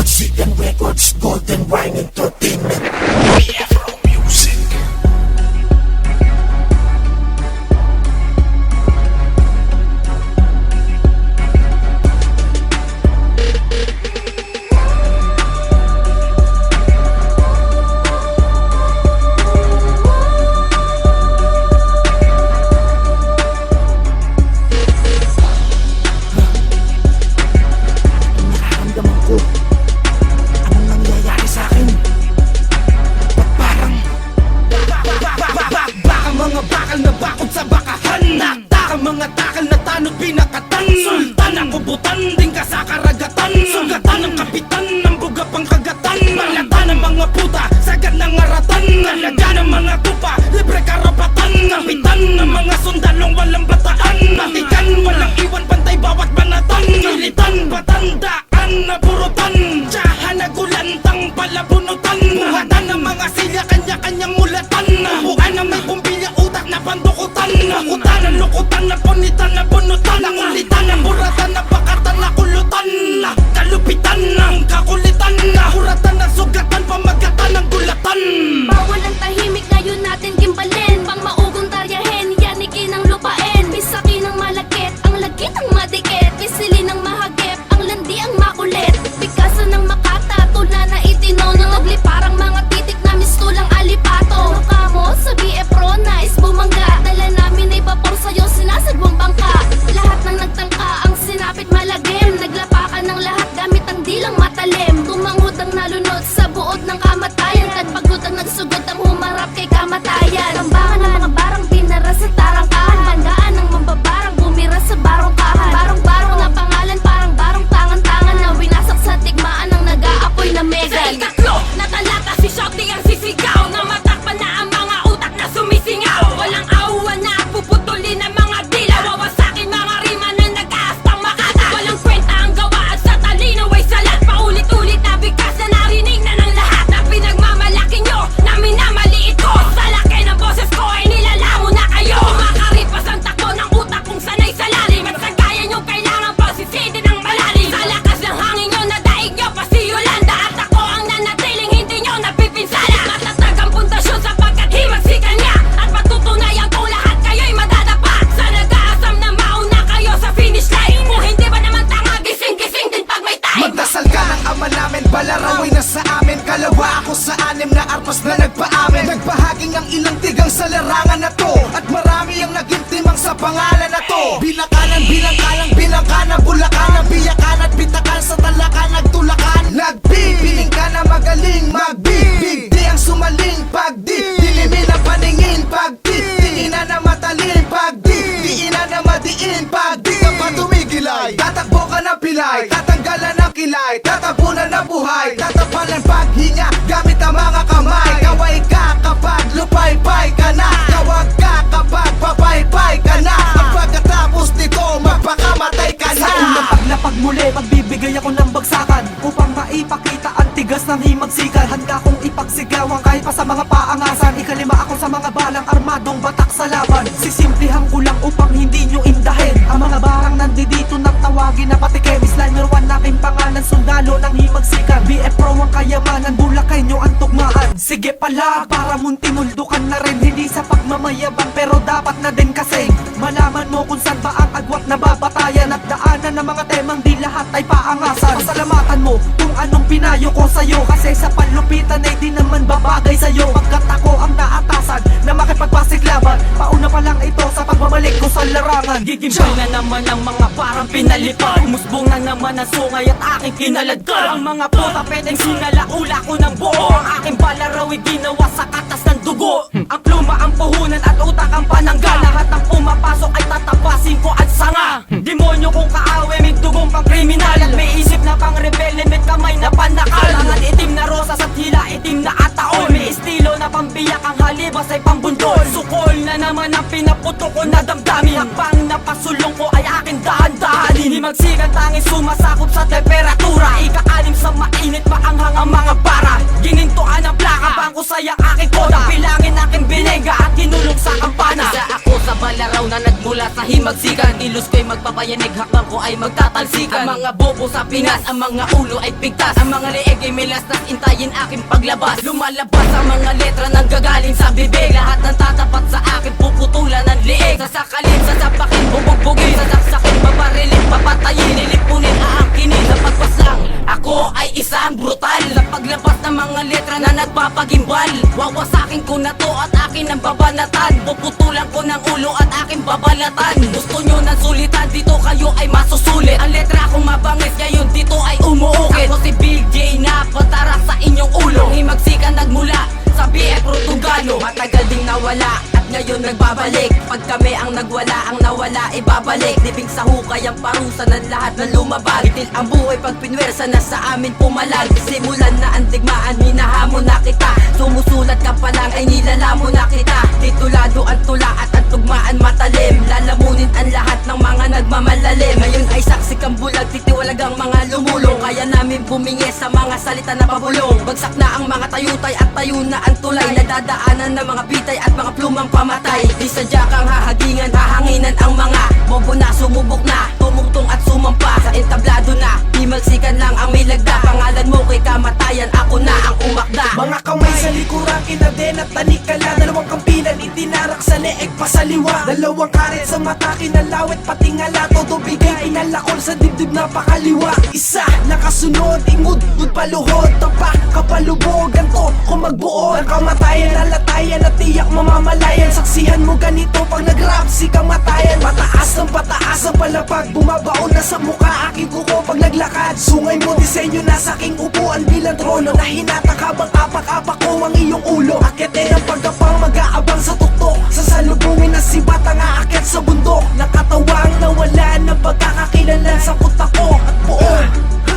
Records, Sigan Records, Golden Wine Entertainment, Afro Music. Mga takal na tanod pinakatan, sultan ang kubutan, din ka sa karagatan, sugatan ng kapitan, ng buga pang kagatan, malata ng mga puta, sagad ng aratan, alaga ng mga kupa, libre karapatan, kapitan ng mga sundalong walang bataan, matikan, walang iwan, pantay bawat banatan, kilitan, patandaan na burutan, tsahan na gulantang palabunutan, buhatan ng mga silya, kanya-kanyang mulatan, bukan na may bumbilya, utak na pandukutan, nakutan ng lukutan na punitan na bunutan, nakulitan na buratan na bakatan na kulutan, kalupitan ng kakulitan, nahuratan na sugatan, pamagatan ng gulatan. Bawal ang tahimik, ngayon natin gimbalin, pang maugong taryahin, yanikin ang lupain, bisaki ng malakit, ang lagit ang madikit, pisili ng mahagip, ang landi ang makulit, Picasso ng makata, tula na itinaw ng nagli, parang mga titik na mistulang alipato. Ano ka mo sa BF Pro, nais bumangga, dala namin ay vapor sa'yo, sinasagwang bangka, lahat ng nagtangka ang sinapit malagim, naglapakan ng lahat gamit ang dilang matalim, tumangod ang nalunod sa buod ng kamatayan, tagpagod ang nagsugod ang humarap kay kamatayan, tambangan ng mga barang pinara sa tarangkahan, banggaan ng mambabarang bumira sa barongkahan, barong-barong na pangalan, parang barong tangan-tangan na winasak sa tigmaan ng nag-aapoy na megan. Sa ikatlo, natalata si Shouty ang sisigaw, na matakpan na ang mga utak na sumisingaw, walang awa na puputulin ang mga dila, wawasakin mga rima na nag-aastang makata, walang kwenta ang gawaan sa talino ay salat, paulit-ulit na bigkas na narinig na ng lahat, na pinagmamalaki nyo, na minamaliit ko, sa laki ng boses ko ay nilalamo na kayo, makaripas ang takbo ng utak kung sanay sa lalim, at sa gaya nyo kailangan pagsisidi ng malalim, sa lakas ng hangin nyo nadaig nyo pa si Yolanda, at ako ang nanatiling hindi nyo napipinsala, matatag ang pundasyon sapagkat himagsikan niya, at patutunayan kung lahat kayo'y madadapa, sa nag-aasam na mauna kayo sa finish line, kung hindi ba naman tanga, gising-gising din pag may time. Magdasal ka ng ama namin, balaraw ay nasa amin, kalawa ako sa anim na arpas na nagpaamin, nagbahaging ang ilang tigang sa larangan na to, at marami ang naging timang sa pangalan na to, bilakanan, bilangkalang, bilangkanan, bulakanan, biyakan at bitakan, sa talakan, nagtulakan, nagbibiling ka na magaling, magbibig, di ang sumaling, pag dilimin ang paningin, pag diinan na matalim, pag diinan na madiin, pag di ka pa tumigil ay tatakbo ka ng pilay, tatanggalan ng kilay, tatabunan ng buhay, tatapalan paghinga gamit ang mga kamay, kaway ka kapag lupay-pay ka na, kawag ka kapag papay-pay ka na, at pagkatapos nito magpakamatay ka na. Sa unang paglapag muli, magbibigay ako ng bagsakan upang maipakita ang tigas ng himagsikan. Handa kong ipagsigawan kahit pa sa mga paangasan, ikalima ako sa mga balang armadong batak sa laban. Sisimplihan ko lang upang hindi nyo indahin ang mga barang nandito na tawagin na patikim. Slimer 1 naking pangalan, sundalo ng himagsikan, BF Pro ang kayamanan, Bulakay nyo ang tugmaan. Sige pala, para muntinuldukan na rin, hindi sa pagmamayabang pero dapat na din kasing malaman mo kung saan ba ang agwat na babatayan, at daanan ng mga temang di lahat ay paangasan. Pasalamatan mo kung anong pinayo ko sa'yo, kasi sa panlupitan ay di naman babagay sa'yo, pagkat ako ang naatasan na makipagpasiklaban, pauna pa lang ito sa pagbabalik ko sa larangan. Gigimbal na naman ang mga parang pinalipad, umusbong na naman ang sungay at aking kinaladkad, ang mga puta pwedeng sinalaula ko ng buo, ang aking balaraw ay ginawa sa katas ng dugo, ang pluma ang puhunan at utak ang pananggal, lahat ng pumapasok ay tatapasin ko at sanga, demonyo kong kaawe, may dugong pang kriminal, at may isip na pang rebelde, may kamay na panakal, ang itim na rosas at hila itim na ataon, may estilo na pambiyak, ang halibas ay pambundol, sukol na naman ang pinaputo ko na damdamin, hakbang na pasulong ko ay aking dahan-dahan, Himagsikan tanging sumasakop sa temperatura. Ika-anim sa mainit, maanghang ang mga bara. Ginintuan ang plaka, bangko sayang aking koda. Bilangin aking binenga at kinulong sa kampana. Isa ako sa balaraw na nagmula sa himagsikan. Kilos ko'y magpapayanig, hakbang ko ay magtatalsikan. Ang mga bobo sa Pinas, ang mga ulo ay pigtas. Ang mga leeg ay may lastas, intayin aking paglabas. Lumalabas ang mga letra nang gagaling sa bibig. Lahat ng tatapat sa akin, puputulan ng liig. Sasakalin, sasapakin, bubugbugin. Sasaksakin, babarilin, papatayin. Nilipunin, aangkinin, sa pagpaslang. Ako ay isang brutal. Sa paglabas ng mga letra na nagpapagimbal. Wawasakin ko na to at akin ang babanatan. Puputulan ko ng ulo at aking babalatan. Gusto nyo ng sulitan, dito kayo ay masusulit. Ang letra kong mabangis, ngayon dito ay umuukit. Ako si Big J na patarak sa inyong ulo. Himagsikan nagmula sa BF Portugalo. Matagal ding nawala at ngayon nagbabalik. Pag kami ang nagwala, ang nawala ibabalik. Libing sa hukay ang parusa ng lahat na lumabag. Itil ang buhay pag pinwersa na sa amin pumalag. Simulan na ang digmaan, hinahamon na kita. Sumusulat ka pa lang ay nilalamon na kita. Titulado ang tula at ang tugmaan matalim. Lalamunin ang lahat ng mga nagmamalalim. Ngayon ay saksi kang bulag, titiwalag ang mga lumulong. Kaya namin bumingi sa mga salita na pabulong. Bagsak na ang mga tayutay at tayo na ang tulay. Nadadaanan ng mga bitay at mga plumang pamatay. Di sadya kang hahagingan, hahanginan ang mga bobo na sumubok na, tumungtong at sumampa. Sa entablado na, himagsikan lang ang may lagda. Pangalan mo kay kamatayan, ako na ang umakda. Mga kamay sa likuran, kinaden at tanikala. Dalawang kampilan, itinarak sa leeg pa sa liwa. Dalawang karet sa mata, kinalawit pati ngala. Todo bigay, inalakol sa dibdib na pakaliwa. Isa, nakasunod, ingud, paluhod. Tapak, kapalubog, ganto, kung magbuo. Ang kamatayan, nalatayan at tiyak mamamalayan. Saksihan mo ganito pag nag-rap, si kamatayan. Pataas ang palapag, bumabaon na sa mukha. Aking kuko pag naglakad. Sungay mo, disenyo na sa aking upuan bilang trono. Nahinatak habang apak-apak ko ang iyong ulo. Akitin ang pagkapang mag-aabang sa tuktok. Sasalubungin na si batang aakyat sa bundok. Nakatawang nawala ng pagkakakilanlan sa kuta ko at buo.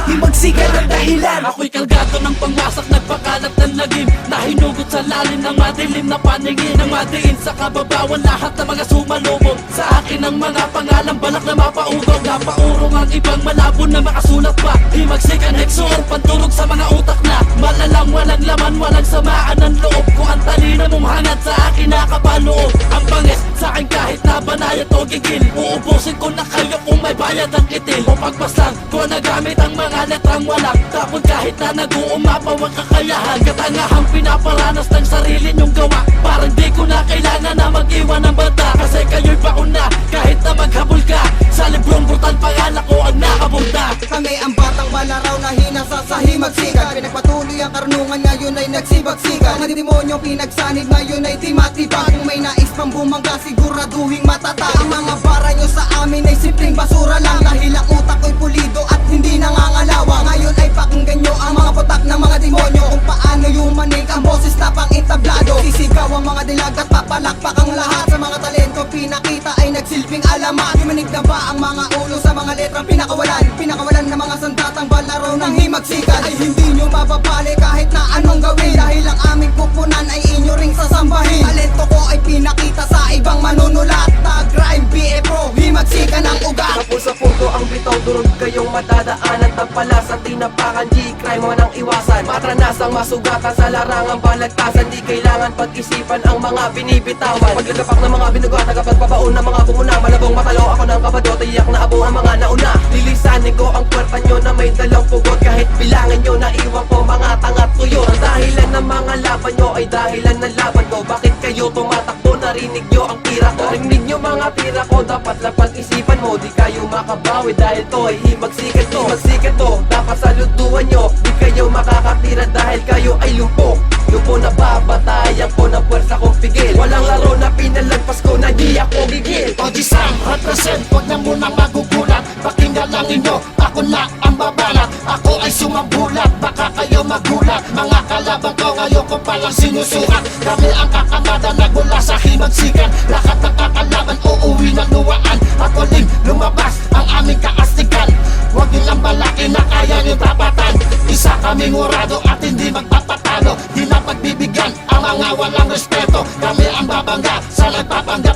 Himagsikan ang dahilan. Ako'y kalgado ng pangwasak, nagpakalat ng lagim. Nahinugot sa lalim ng madilim na paningin. Ang madiin sa kababawan, lahat ng mga sumalubog. Sa akin ang mga pangalang balak na mapaugog. Napaurong ang ibang malabo na makasulat pa. Himagsikan hexor, pantulog sa mga utak na malalang walang laman, walang samaan ng loob. Kung ang talina mong hangad sa akin nakapaloob. Ang bangis sa akin kahit na banayat o gigil. Uubusin ko na kayo kung may bayad ang itil. O pagpaslang ko nagamit ang mga letrang walang tapon kahit na nag-uumapaw ang kakayahan. Katangahang pinaparanas ng sarili nyong gawa. Parang di ko na kailangan na mag-iwan ng bata. Kasi kayo'y bauna kahit na maghabol ka. Sa librong brutal pangalan ko ang nakabunda. Kami ang batang balaraw na hinasa sa himagsikan. Pinagpatuloy ang karunungan, ngayon ay nagsibagsikan. Mga demonyo pinagsanib, ngayon ay di matibag. Kung may nais pang bumangga, siguraduhin matata. Ang mga bara nyo sa amin ay simpleng basura lang. Dahil ang utak ko'y pulido at hindi nangangalawa. Ngayon ay pakinggan nyo ang mga putak ng mga demonyo. Kung paano yumanig ang boses na pang entablado. Sisigaw ang mga dilag at papalakpak ang lahat. Sa mga talento pinakita ay nagsilbing alamat. Yumanig na ba ang mga ulo sa mga letrang pinakawalan? Pinakawalan ng mga sandatang balaro ng himagsikan. Ay hindi nyo mababali kahit na anong gawin. Dahil ang aming pupunan ay inyo ring sasambahin. Talento ko ay pinakita sa ibang manunulat. Tag-rhyme, BF Pro, himagsikan ang ugat. Tapos sa punto ang bitaw, durog kayong madadaanan. Tagpala sa tinapakan, G-crime mo nang iwasan. Matranasang masugatan sa larangang balagtasan. Di kailangan pag-isipan ang mga binibitawan. Paglagapak ng mga binugat, nagapagpapaon ng mga pumuna. Malabong matalo ako ng kabado, tiyak na abo ang mga nauna. Lilisanin ko ang kwarta nyo na may dalang pugot. Kahit bilangan nyo na iwan ko mga tangat tuyo. Ang dahilan ng mga laban nyo ay dahilan ng laban ko. Bakit kayo tumatakbo? Narinig nyo ang tira ko. Narinig nyo mga tira ko, dapat lang pag-isipan mo. Di kayo makabawi dahil to ay himagsikan to. Himagsikan to, dapat saluduhan nyo. Di kayo makakatira dahil kayo ay lumpok. Lupo na babatayan ko ng puwersa kong pigil. Walang laro na pinalagpas ko na di ako gigil. Pag-isang represent, huwag na munang magugulat. Pakinggan lang ninyo, ako na ang babalat. Ako ay sumabulat, baka kayo magulat. Mga kalaban ko ngayon ko palang sinusukat. Kami ang kakamada nagmula sa himagsikan. Lahat ng kakalaban uuwi ng luwaan. At uling lumabas ang aming kaastikan. Huwag nilang balakin na kaya nyo tapatan. Isa kaming urado at hindi magpapatalo. Di na pagbibigyan ang mga walang respeto. Kami ang babangga sa nagpapangga.